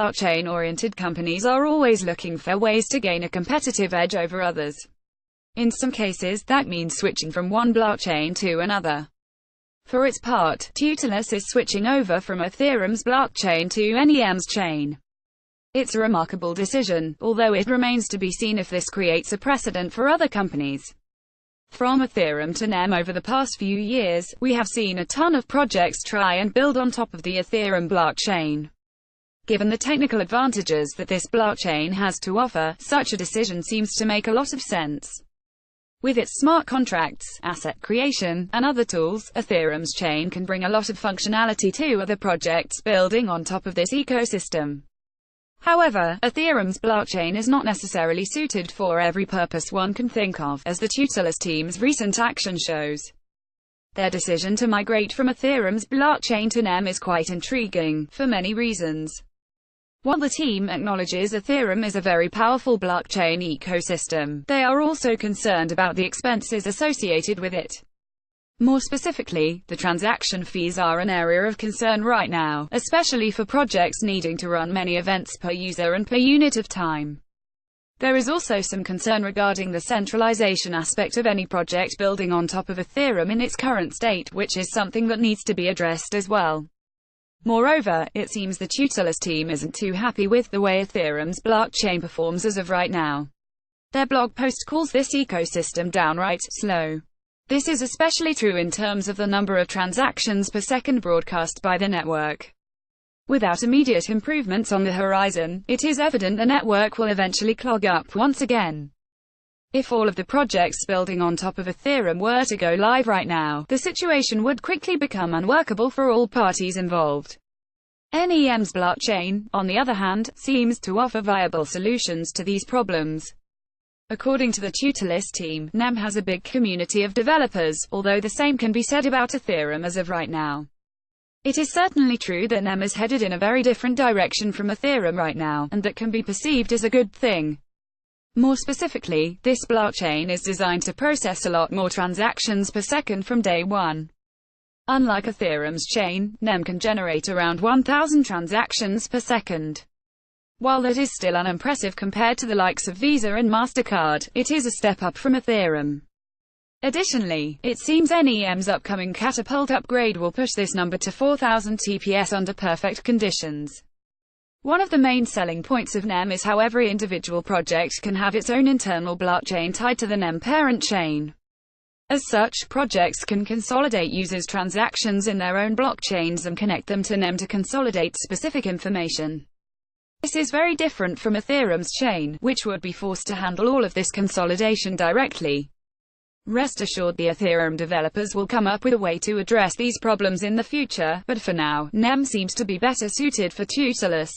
blockchain-oriented companies are always looking for ways to gain a competitive edge over others. In some cases, that means switching from one blockchain to another. For its part, Tutellus is switching over from Ethereum's blockchain to NEM's chain. It's a remarkable decision, although it remains to be seen if this creates a precedent for other companies. From Ethereum to NEM over the past few years, we have seen a ton of projects try and build on top of the Ethereum blockchain. Given the technical advantages that this blockchain has to offer, such a decision seems to make a lot of sense. With its smart contracts, asset creation, and other tools, Ethereum's chain can bring a lot of functionality to other projects building on top of this ecosystem. However, Ethereum's blockchain is not necessarily suited for every purpose one can think of, as the Tutellus team's recent action shows. Their decision to migrate from Ethereum's blockchain to NEM is quite intriguing, for many reasons. While the team acknowledges Ethereum is a very powerful blockchain ecosystem, they are also concerned about the expenses associated with it. More specifically, the transaction fees are an area of concern right now, especially for projects needing to run many events per user and per unit of time. There is also some concern regarding the centralization aspect of any project building on top of Ethereum in its current state, which is something that needs to be addressed as well. Moreover, it seems the Tutellus team isn't too happy with the way Ethereum's blockchain performs as of right now. Their blog post calls this ecosystem downright slow. This is especially true in terms of the number of transactions per second broadcast by the network. Without immediate improvements on the horizon, it is evident the network will eventually clog up once again. If all of the projects building on top of Ethereum were to go live right now, the situation would quickly become unworkable for all parties involved. NEM's blockchain, on the other hand, seems to offer viable solutions to these problems. According to the Tutellus team, NEM has a big community of developers, although the same can be said about Ethereum as of right now. It is certainly true that NEM is headed in a very different direction from Ethereum right now, and that can be perceived as a good thing. More specifically, this blockchain is designed to process a lot more transactions per second from day one. Unlike Ethereum's chain, NEM can generate around 1,000 transactions per second. While that is still unimpressive compared to the likes of Visa and MasterCard, it is a step up from Ethereum. Additionally, it seems NEM's upcoming Catapult upgrade will push this number to 4,000 TPS under perfect conditions. One of the main selling points of NEM is how every individual project can have its own internal blockchain tied to the NEM parent chain. As such, projects can consolidate users' transactions in their own blockchains and connect them to NEM to consolidate specific information. This is very different from Ethereum's chain, which would be forced to handle all of this consolidation directly. Rest assured the Ethereum developers will come up with a way to address these problems in the future, but for now, NEM seems to be better suited for Tutellus.